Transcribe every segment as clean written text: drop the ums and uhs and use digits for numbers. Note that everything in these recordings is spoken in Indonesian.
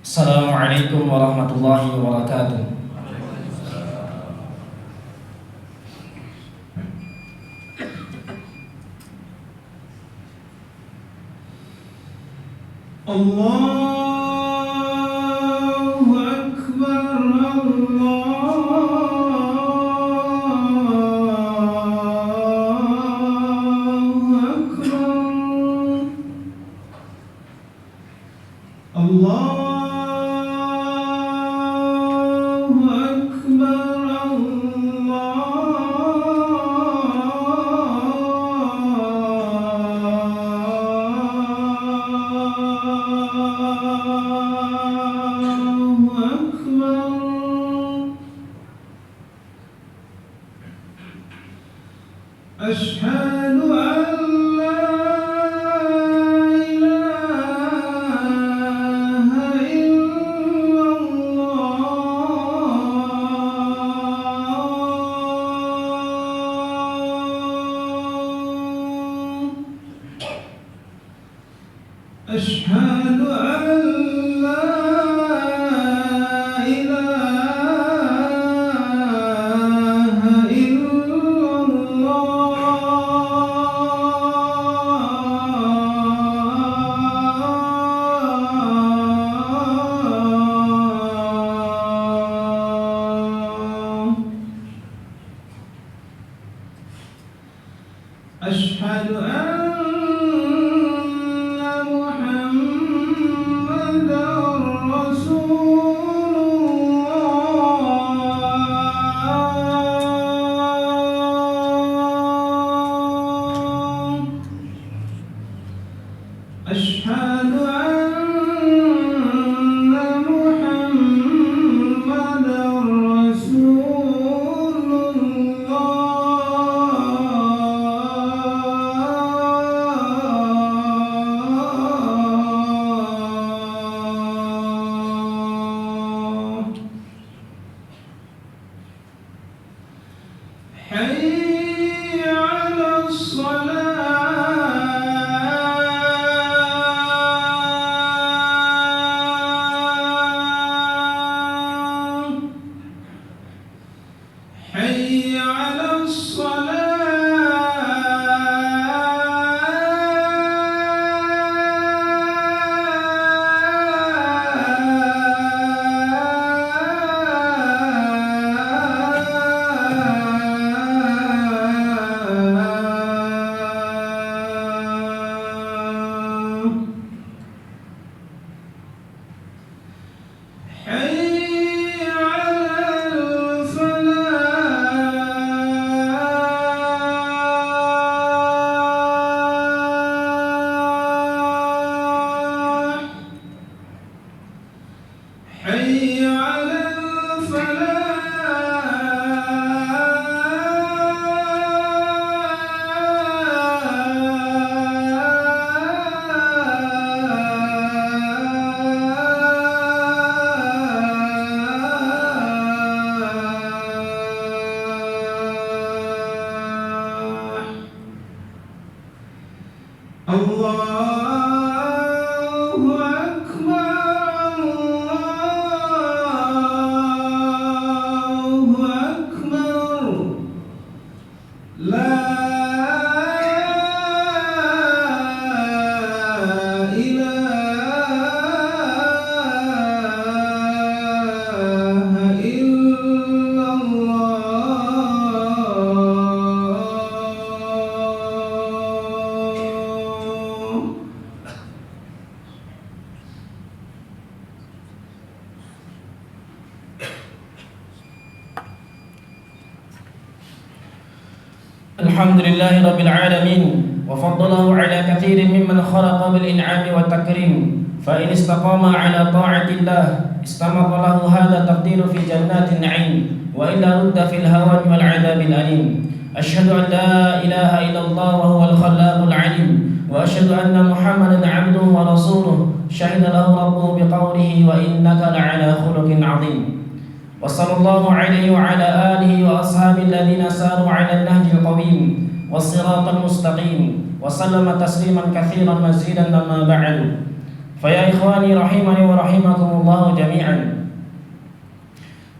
Assalamualaikum warahmatullahi wabarakatuh. Allahu Akbar, Allahu Akbar, Allahu Asyhadu an la ilaha illallah. Asyhadu an la أشهد أن محمدًا رسول الله. أشهد أن محمدًا رسول الله. حي على الصلاة. حي على الصلاة. حي على الفلاح. حي على الفلاح. الله أكبر، الله أكبر، لا إله إلا الله. الحمد لله رب العالمين وفضله على كثير ممن خلق بالإنعام والتكريم، فإن استقام على طاعة الله استمر له هذا التقدير في جنات النعيم، وإلا رد في الهوان والعذاب الأليم. أشهد أن لا إله إلا الله وهو الخلاق العليم، وأشهد أن محمدا عبده ورسوله شهد له ربه بقوله وإنك لعلى خلق عظيم. وصلى الله عليه وعلى آله وأصحابه الذين ساروا على النهج القويم والصراط المستقيم، وسلم تسليما كثيرا مزيدا. أما بعد، فيا إخواني رحمني ورحمكم الله جميعا.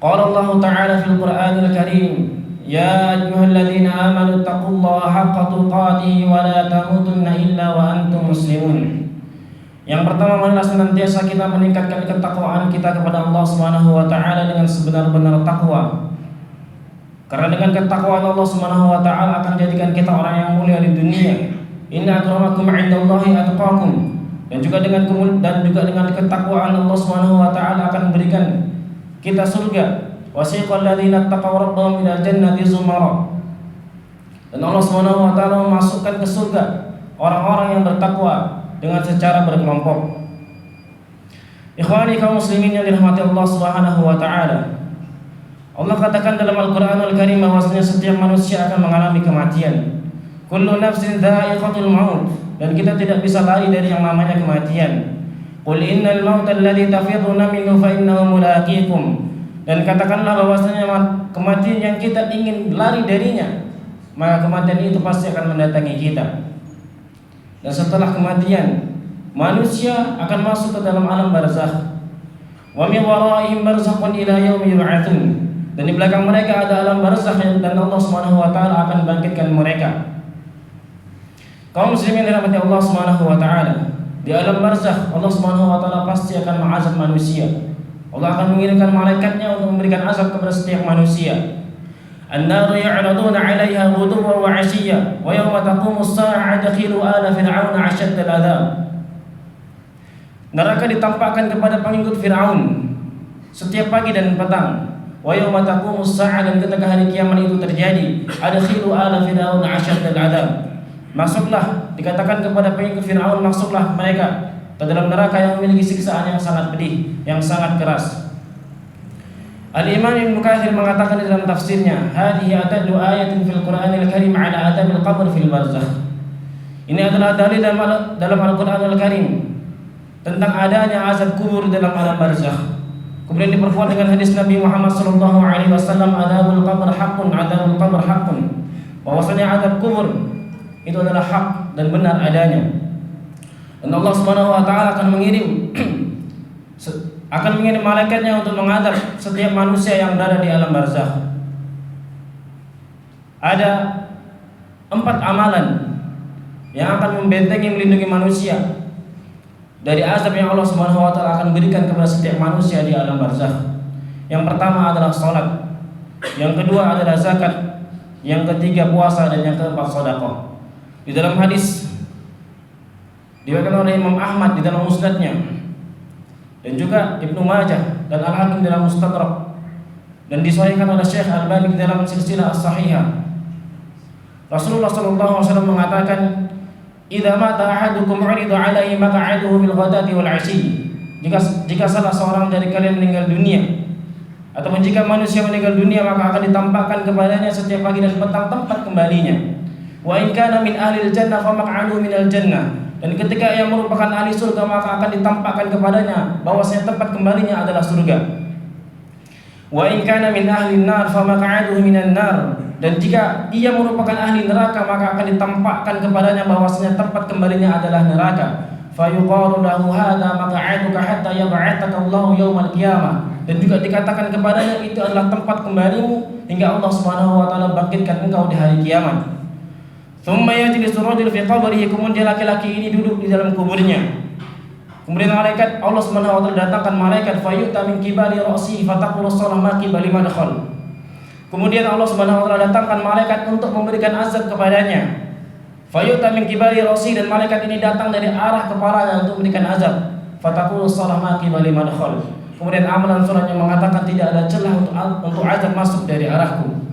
قال الله تعالى في القرآن الكريم: يا أيها الذين آمنوا اتقوا الله حق تقاته ولا تموتن إلا وأنتم مسلمون. Yang pertama, marilah senantiasa kita meningkatkan ketakwaan kita kepada Allah Subhanahu wa taala dengan sebenar-benar takwa. Karena dengan ketakwaan Allah Subhanahu wa taala akan menjadikan kita orang yang mulia di dunia. Inna akramakum 'indallahi atqakum. Dan juga dengan ketakwaan Allah Subhanahu wa taala akan memberikan kita surga. Wasiqal ladzina taqaw rabbahum ilal jannati zumara. Dan Allah Subhanahu wa taala memasukkan ke surga orang-orang yang bertakwa dengan secara berkelompok. Ikhwani kaum muslimin yang dirahmati Allah Subhanahu wa taala. Allah katakan dalam Al-Qur'an Al-Karim bahwasanya setiap manusia akan mengalami kematian. Kullu nafsin dha'iqatul maut, dan kita tidak bisa lari dari yang namanya kematian. Qul innal mauta alladzi tafirruna minhu fa innahu mulaqikum. Dan katakanlah bahwasanya kematian yang kita ingin lari darinya, maka kematian itu pasti akan mendatangi kita. Dan setelah kematian, manusia akan masuk ke dalam alam barzakh. Wa min waraihim barzakhun ila yaumi yub'atsun. Dan di belakang mereka ada alam barzakh dan Allah Subhanahu wa taala akan bangkitkan mereka. Kaum muslimin dirahmati Allah Subhanahu wa taala, di alam barzakh Allah Subhanahu wa taala pasti akan mengazab manusia. Allah akan mengirimkan malaikatnya untuk memberikan azab kepada setiap manusia. An-naru ya'raduna 'alaiha ghuduwwan wa 'ashiyya wa yawma taqumu as-saa'atu adkhilu ala fir'auna 'ashadda al-'adzab. Neraka ditampakkan kepada pengikut Firaun setiap pagi dan petang. Wa yawma taqumu as-saa'atu, dan ketika hari kiamat itu terjadi, adkhilu ala fir'auna 'ashadda al-'adzab. Masuklah, dikatakan kepada pengikut Firaun, masuklah mereka ke dalam neraka yang memiliki siksaan yang sangat pedih, yang sangat keras. Al-Imam Ibnu Katsir mengatakan di dalam tafsirnya, hadhihi atadlu ayatin fil Qur'anil Karim 'ala adabil qabr fil barzakh. Ini adalah dalil dalam Al-Qur'anul Karim tentang adanya azab kubur dalam alam barzakh. Kemudian diperkuat dengan hadis Nabi Muhammad sallallahu alaihi wasallam, adabul qabr haqqun, adabul qabr haqqun. Bahwasanya azab kubur itu adalah hak dan benar adanya. Dan Allah Subhanahu wa taala akan mengirim malaikatnya untuk mengadab setiap manusia yang berada di alam barzakh. Ada 4 amalan yang akan membentengi, melindungi manusia dari azab yang Allah Subhanahu wa taala akan berikan kepada setiap manusia di alam barzakh. Yang pertama adalah salat, yang kedua adalah zakat, yang ketiga puasa, dan yang keempat sedekah. Di dalam hadis diriwayatkan oleh Imam Ahmad di dalam musnadnya, dan juga Ibnu Majah dan Al-Hakim dalam Mustadrak, dan disahihkan oleh Syekh Al-Albani di dalam silsilah as-sahihah. Rasulullah sallallahu alaihi wasallam mengatakan, "Idza mata ahadukum 'urida 'alaihi maq'aduhu bil ghadati wal 'ashyi." Jika salah seorang dari kalian meninggal dunia, ataupun jika manusia meninggal dunia, maka akan ditampakkan kepadanya setiap pagi dan petang tempat kembalinya. Wa in kana min ahlil jannah fa maq'aduhu minal jannah. Dan ketika ia merupakan ahli surga, maka akan ditampakkan kepadanya bahwasanya tempat kembalinya adalah surga. Wa in kana min ahlin nar fa maq'aduhu minan nar. Dan jika ia merupakan ahli neraka, maka akan ditampakkan kepadanya bahwasanya tempat kembalinya adalah neraka. Fa yuqalu lahu hadza maq'aduka hatta yab'atsaka Allahu yaumal qiyamah. Dan juga dikatakan kepadanya, itu adalah tempat kembalimu hingga Allah Subhanahu wa taala bangkitkan engkau di hari kiamat. Thumma yajlisu rajul fi qabrihi, kemudian laki-laki ini duduk di dalam kuburnya. Kemudian malaikat Allah Subhanahu wa taala datangkan malaikat, fayu'ta min qibali ra'si fataqulu as-salah ma qibali madkhal. Kemudian Allah Subhanahu wa taala datangkan malaikat untuk memberikan azab kepadanya. Fayu'ta min qibali ra'si, dan malaikat ini datang dari arah kepalanya untuk memberikan azab. Fataqulu as-salah ma qibali madkhal. Kemudian amalan suratnya mengatakan, tidak ada celah untuk azab masuk dari arahku.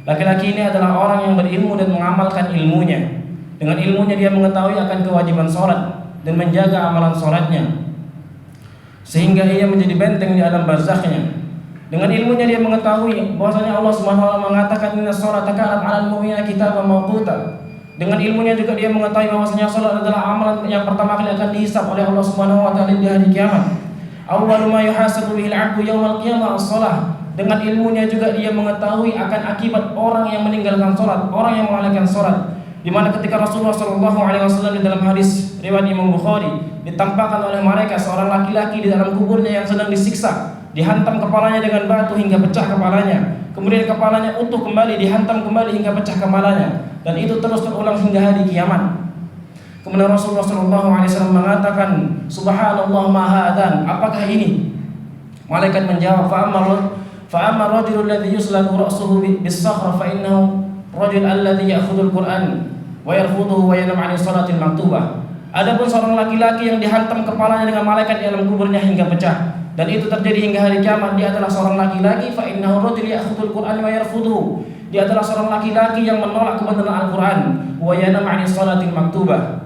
Laki-laki ini adalah orang yang berilmu dan mengamalkan ilmunya. Dengan ilmunya dia mengetahui akan kewajiban sholat dan menjaga amalan sholatnya, sehingga ia menjadi benteng di alam barzakhnya. Dengan ilmunya dia mengetahui bahwasanya Allah Subhanahu wa taala mengatakan, inna sholata kanat 'alal mu'minina kitaban mawquta. Dengan ilmunya juga dia mengetahui bahwasanya sholat adalah amalan yang pertama kali akan dihisab oleh Allah Subhanahu wa taala di hari kiamat. Awwalu ma yuhasabu bihil 'abdu yaumal qiyamah as-shalah. Dengan ilmunya juga dia mengetahui akan akibat orang yang meninggalkan sholat, orang yang mengalihkan sholat. Di mana ketika Rasulullah SAW di dalam hadis riwayat Imam Bukhari ditampakkan oleh mereka seorang laki-laki di dalam kuburnya yang sedang disiksa, dihantam kepalanya dengan batu hingga pecah kepalanya, kemudian kepalanya utuh kembali, dihantam kembali hingga pecah kepalanya, dan itu terus terulang hingga hari kiamat. Kemudian Rasulullah SAW mengatakan, Subhanallah ma hadan, apakah ini? Malaikat menjawab, fa'amma rajulul ladzi yuslaku ra'suhu bis-sakhra fa innahu rajul alladzi ya'khudul Qur'an wa yarfuduhu wa yanam 'ani salatil maktubah. Adapun seorang laki-laki yang dihantam kepalanya dengan malaikat di dalam kuburnya hingga pecah, dan itu terjadi hingga hari kiamat, dia adalah seorang laki-laki fa innahu rajul ya'khudul Qur'an wa yarfuduhu. Dia adalah seorang laki-laki yang menolak kebenaran Al-Qur'an wa yanam 'ani salatil maktubah,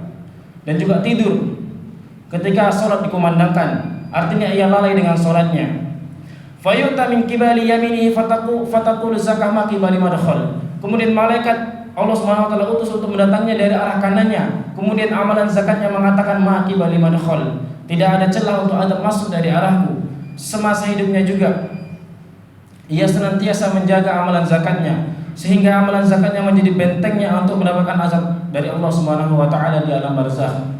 dan juga tidur ketika salat dikumandangkan, artinya ia lalai dengan salatnya. Fayu'ta min qibali yaminihi fataqulu zakah ma qibali madkhal. Kemudian malaikat Allah Subhanahu wa taala utus untuk mendatangnya dari arah kanannya. Kemudian amalan zakatnya mengatakan ma qibali madkhal. Tidak ada celah untuk azab masuk dari arahku. Semasa hidupnya juga ia senantiasa menjaga amalan zakatnya, sehingga amalan zakatnya menjadi bentengnya untuk mendapatkan azab dari Allah Subhanahu wa taala di alam barzakh.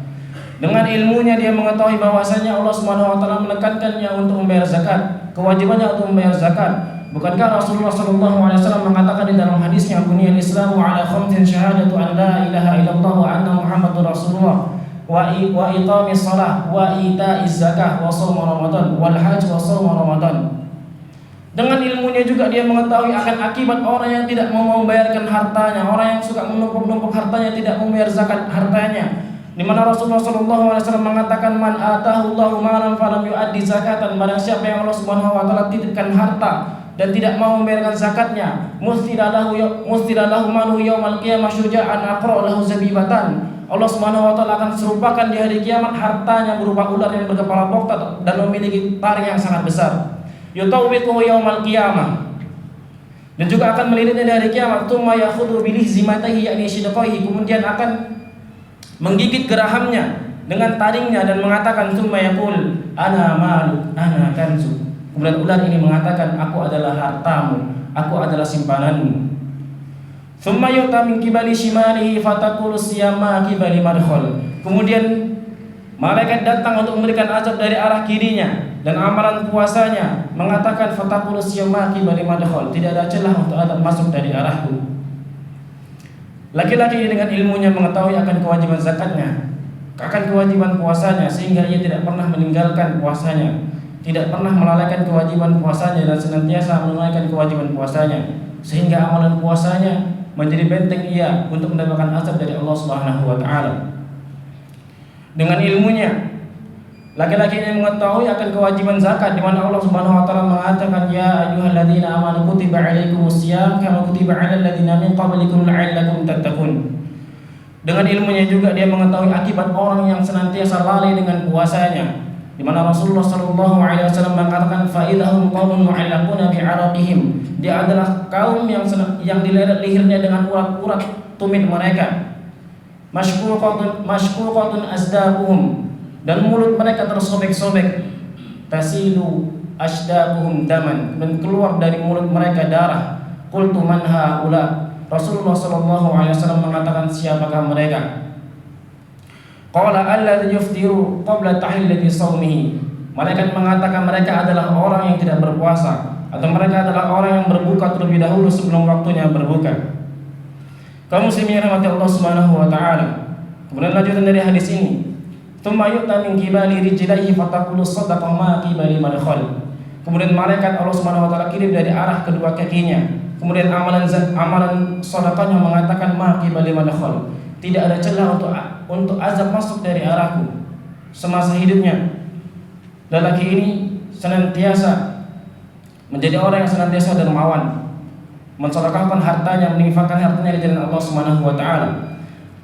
Dengan ilmunya dia mengetahui bahwasanya Allah Subhanahu wa taala menekankannya untuk membayar zakat, kewajibannya untuk membayar zakat. Bukankah Rasulullah SAW mengatakan di dalam hadisnya, buniyal Islamu ala khamsin syahadatu an la ilaha illallah wa anna Muhammadur Rasulullah wa iqamis shalah wa itaiz zakah wa shaum Ramadan wal hajj wa shaum Ramadan. Dengan ilmunya juga dia mengetahui akan akibat orang yang tidak mau membayarkan hartanya, orang yang suka menumpuk-numpuk hartanya, tidak membayar zakat hartanya. Di mana Rasulullah SAW mengatakan, man atahu Allahu malan falam yu'addi zakatan, barang siapa yang Allah Subhanahu wa taala titipkan harta dan tidak mau membayarkan zakatnya, mustilahu malu yaumal qiyamah syuja'an aqra lahu zabibatan. Allah Subhanahu wa taala akan serupakan di hari kiamat hartanya berupa ular yang berkepala boktat dan memiliki taring yang sangat besar. Yutawwiquhu yaumal qiyamah, dan juga akan melilitnya di hari kiamat. Tsumma yakhudhu bi lihzimatihi yakni shidqaihi, kemudian akan menggigit gerahamnya dengan taringnya dan mengatakan tsumma yaqul ana malu ana kanzu. Kemudian ular ini mengatakan, aku adalah hartamu, aku adalah simpananmu. Tsumma yu'ta min qibali shimalihi fataqulu siyama qibali madkhal. Kemudian malaikat datang untuk memberikan azab dari arah kirinya, dan amalan puasanya mengatakan fataqulu siyama qibali madkhal, tidak ada celah untuk azab masuk dari arahku. Laki-laki ini dengan ilmunya mengetahui akan kewajiban zakatnya, akan kewajiban puasanya, sehingga ia tidak pernah meninggalkan puasanya, tidak pernah melalaikan kewajiban puasanya, dan senantiasa menunaikan kewajiban puasanya, sehingga amalan puasanya menjadi benteng ia untuk mendapatkan azab dari Allah Subhanahu wa taala. Dengan ilmunya laki-laki ini mengetahui akan kewajiban zakat, di mana Allah Subhanahu wa taala mengatakan, ya ayyuhalladzina amanu kutiba alaikumusiyam kama kutiba alal ladzina min qablikum la'allakum tattaqun. Dengan ilmunya juga dia mengetahui akibat orang yang senantiasa lalai dengan puasanya, di mana Rasulullah sallallahu alaihi wasallam mengatakan, fa idahum qaumun mu'allaquna bi'araqihim, dia adalah kaum yang dileret lehernya dengan urat-urat tumit mereka, mashkuqatun asdaquhum, dan mulut mereka tersobek-sobek, tasilu ashdaquhum daman, dan keluar dari mulut mereka darah. Qultu man haula, Rasulullah sallallahu alaihi wasallam mengatakan, siapakah mereka? Qala alladzi yuftiru qabla tahillati shaumihi. Malaikat mengatakan mereka adalah orang yang tidak berpuasa, atau mereka adalah orang yang berbuka terlebih dahulu sebelum waktunya berbuka. Kaum muslimin yang dirahmati Allah Subhanahu wa taala. Kemudian lanjutan dari hadis ini, tsumma yu'ta min qibali rijlaihi fataqulu sadaqah ma qibali madkhal. Kemudian malaikat Allah Subhanahu wa taala kirim dari arah kedua kakinya. Kemudian amalan sedekahnya mengatakan ma qibali madkhal, tidak ada celah untuk azab masuk dari arahku. Semasa hidupnya lelaki ini senantiasa menjadi orang yang senantiasa dermawan, mensedekahkan hartanya, menginfakkan hartanya di jalan Allah Subhanahu wa taala,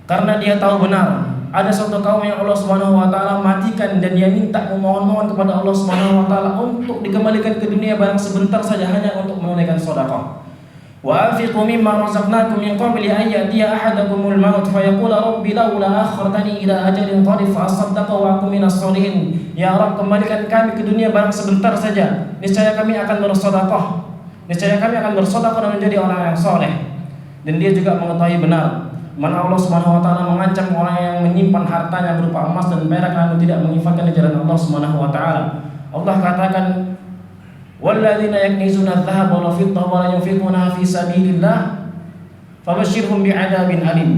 karena dia tahu benar ada suatu kaum yang Allah Subhanahu wa taala matikan, dan dia minta memohon-mohon kepada Allah Subhanahu wa taala untuk dikembalikan ke dunia barang sebentar saja, hanya untuk menunaikan sedekah. Wa anfiqu mimma razaqnakum min qabli an ya'tiya ahadakumul maut fayaqula rabbi laula akhartani ila ajalin qarib fa asaddaqa wa akum minas sholihin. Ya Rabb, kembalikan kami ke dunia barang sebentar saja, niscaya kami akan bersedekah, niscaya kami akan bersedekah dan menjadi orang yang soleh. Dan dia juga mengetahui benar mana Allah Subhanahu wa taala mengancam orang yang menyimpan hartanya berupa emas dan perak namun tidak menginfakkan di jalan Allah Subhanahu wa taala. Allah katakan, "Walladzina yaknizuna adh-dhahaba wal fiddata wa la yunfiqunaha fi sabilillah fabashshirhum bi'adzabin alim."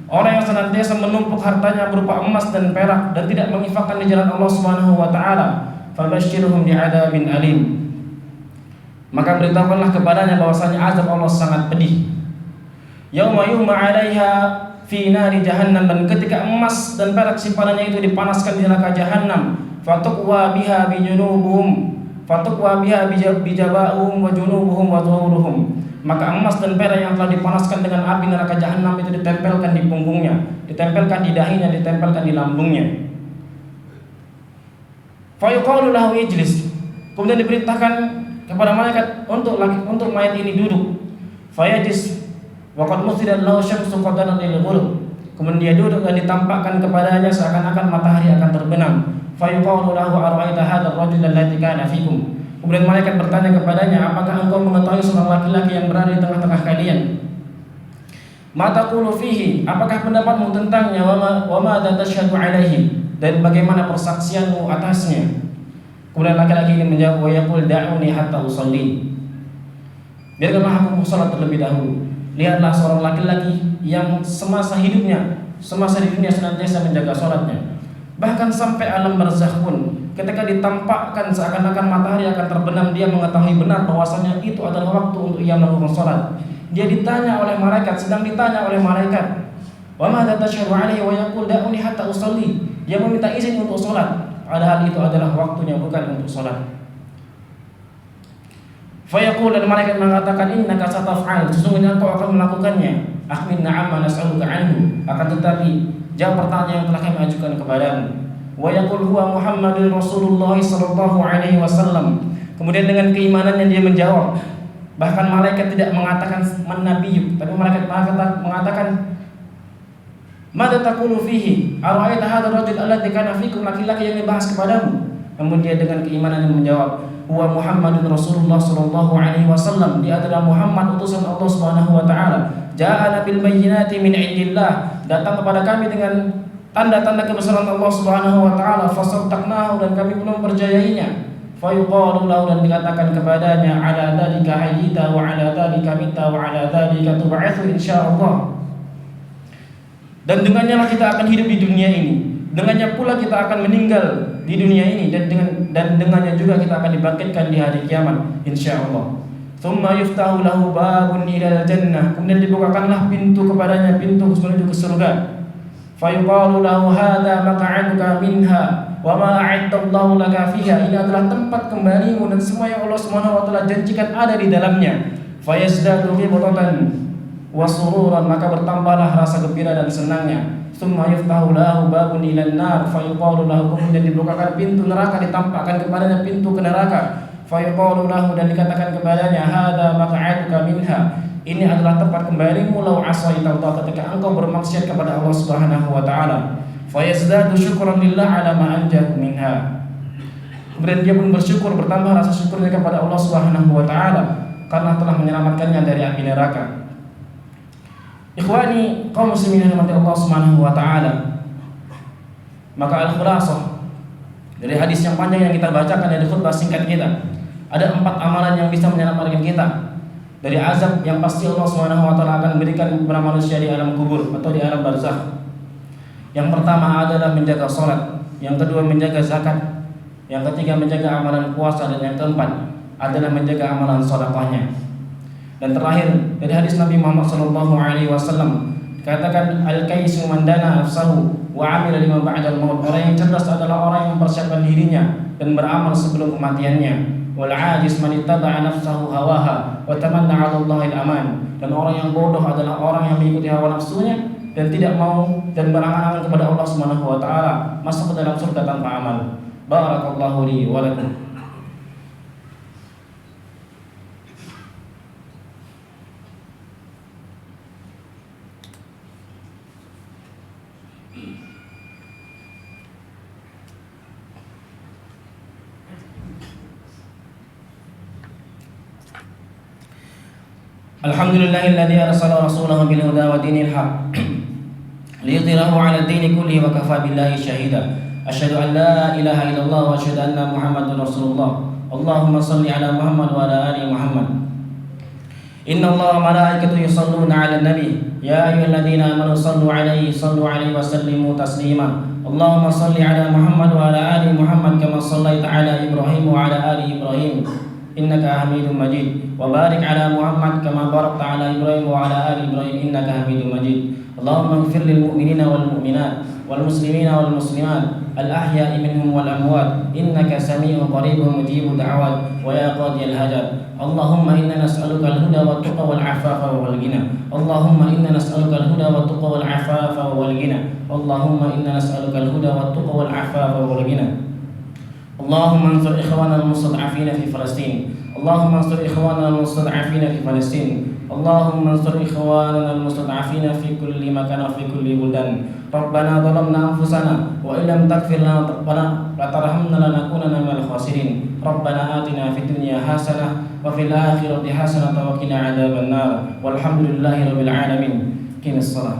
Orang yang senantiasa menumpuk hartanya berupa emas dan perak dan tidak menginfakkan di jalan Allah Subhanahu wa taala, fabashshirhum bi'adzabin alim. Maka beritahukanlah kepadanya bahwasanya azab Allah sangat pedih. Yauma yuhma 'alaiha fi nari jahannam, dan ketika emas dan perak simpanannya itu dipanaskan di neraka jahannam, fatuqwa biha bijunubuhum bijaba'uhum wa junubuhum wa zuhuruhum. Maka emas dan perak yang telah dipanaskan dengan api neraka jahannam itu ditempelkan di punggungnya, ditempelkan di dahinya, ditempelkan di lambungnya. Fa yuqalu lahu ijlis. Kemudian diperintahkan kepada malaikat untuk mayat ini duduk. Fayajlis waqad musidat lahu syamsu qadaran lil ghurub. Kemudian dia duduk dan ditampakkan kepadanya seakan-akan matahari akan terbenam. Fa yuqalu lahu ara'aita hadzal rajul alladhi kana fikum. Kemudian malaikat bertanya kepadanya, apakah engkau mengetahui seorang laki-laki yang berada di tengah-tengah kalian? Ma taqulu fihi, apakah pendapatmu tentangnya? Wa ma tashhadu alaihi, dan bagaimana persaksianmu atasnya? Kemudian laki-laki ini menjawab, wa yaqul da'uni hatta usalli. Biarkanlah aku salat terlebih dahulu. Lihatlah seorang laki-laki yang semasa di dunia senantiasa menjaga salatnya. Bahkan sampai alam barzakh pun, ketika ditampakkan seakan-akan matahari akan terbenam, dia mengetahui benar bahwasanya itu adalah waktu untuk ia melakukan salat. Dia ditanya oleh malaikat, sedang ditanya oleh malaikat, wa ma tashhadu alaihi wa yaqul da'uni hatta usalli. Dia meminta izin untuk salat, padahal itu adalah waktunya bukan untuk salat. Fayaqul, dan malaikat mengatakan, innaka sataf'al, sesungguhnya engkau akan melakukannya. Akhbirna amma nas'aluka anhu, akan tetapi jawab pertanyaan yang telah kami ajukan kepadamu. Wa yaqul huwa Muhammadun Rasulullah sallallahu alaihi wasallam. Kemudian dengan keimanannya dia menjawab. Bahkan malaikat tidak mengatakan man nabiyyuk, tapi malaikat mengatakan madza taqulu fihi? Ara'aita hadzal rajul alladzi kana fikum, laki-laki yang dibahas kepadamu. Namun dia dengan keimanannya menjawab, huwa Muhammadun Rasulullah sallallahu alaihi wasallam. Dia adalah Muhammad, utusan Allah Subhanahu wa taala. Ja'ana bil bayyinati min indillah, datang kepada kami dengan tanda-tanda kebesaran Allah Subhanahu wa taala. Fasaddaqnahu, dan kami pun mempercayainya. Fa yuqalu lahu, dan dikatakan kepadanya, ala dzalika hayyita wa ala dzalika mitta wa ala dzalika tub'atsu insyaallah. Dan dengannya lah kita akan hidup di dunia ini, dengannya pula kita akan meninggal di dunia ini, dan dengannya juga kita akan dibangkitkan di hari kiamat insyaallah. Tsumma yuftahu lahu babun ilal jannah, kemudian dibukakanlah pintu kepadanya, pintu menuju ke surga. Fa yuqalu lahu hadza maq'aduka minha wa ma a'addallahu laka fiha. Ini adalah tempat kembalimu dan semua yang Allah Subhanahu wa taala janjikan ada di dalamnya. Fa yazdadu ghibtatan wa sururan, maka bertambahlah rasa gembira dan senangnya. Tsumma yuftahu lahu babun ilan nar fa yuqalu lahu, kemudian dibukakan pintu neraka, ditampakkan kepadanya pintu ke neraka. Fa yuqalu lahu, dan dikatakan kepadanya, hadza maq'aduka minha, ini adalah tempat kembalimu law asaita Allah, ketika engkau bermaksiat kepada Allah Subhanahu wa taala. Fa yazdadu syukran lillah ala ma anjahu minha, kemudian dia pun bersyukur, bertambah rasa syukurnya kepada Allah Subhanahu wa taala karena telah menyelamatkannya dari api neraka. Ikhwani kaum muslimin yang dirahmati Allah Subhanahu wa taala, maka al-khulasah dari hadis yang panjang yang kita bacakan dari khutbah singkat kita, ada 4 amalan yang bisa menyelamatkan kita dari azab yang pasti Allah Subhanahu wa taala akan berikan kepada manusia di alam kubur atau di alam barzakh. Yang pertama adalah menjaga salat, yang kedua menjaga zakat, yang ketiga menjaga amalan puasa, dan yang keempat adalah menjaga amalan sedekahnya. Dan terakhir dari hadis Nabi Muhammad sallallahu alaihi wasallam katakan, al-kaisu man dana nafsahu wa 'amila lima ba'dal maut. Orang yang cerdas adalah orang yang mempersiapkan dirinya dan beramal sebelum kematiannya. Wal 'ajis man ittaba'a nafsahu hawaha wa tamanna 'ala Allahil aman. Dan orang yang bodoh adalah orang yang mengikuti hawa nafsunya dan tidak mau dan berangan-angan kepada Allah Subhanahu wa taala masuk ke dalam surga tanpa amal. Barakallahu li wa lakum. Alhamdulillahilladzi arsala rasulahu bil huda wa dinil haq ليظهره على الدين كله وكفى بالله شهيدا. أشهد أن لا إله إلا الله وأشهد أن محمدا رسول الله. اللهم صل على محمد وعلى آل محمد. إن الله وملائكته يصلون على النبي يا أيها الذين آمنوا صلوا عليه وسلموا تسليما. اللهم صل على محمد وعلى آل محمد كما صليت على إبراهيم وعلى آل إبراهيم إنك حميد مجيد. وبارك على محمد كما باركت على إبراهيم وعلى آل إبراهيم إنك حميد مجيد. اللهم اغفر للمؤمنين والمؤمنات والمسلمين والمسلمات الأحياء منهم والأموات إنك سميع قريب مجيب الدعوات ويا قاضي الحاجات. اللهم إنا نسألك الهدى والتقى والعفاف والغنى. اللهم إنا نسألك الهدى والتقى والعفاف والغنى. اللهم إنا نسألك الهدى والتقى والعفاف والغنى. اللهم انصر إخواننا المستضعفين في فلسطين. اللهم انصر إخواننا المستضعفين في فلسطين. اللهم انصر إخواننا المستضعفين في كل مكان وفي كل بلدان. ربنا ظلمنا أنفسنا وإن لم تغفر لنا وترحمنا لنكونن من الخاسرين. ربنا آتنا في الدنيا حسنة وفي الآخرة حسنة وقنا عذاب النار. والحمد لله رب العالمين. قم الصلاة.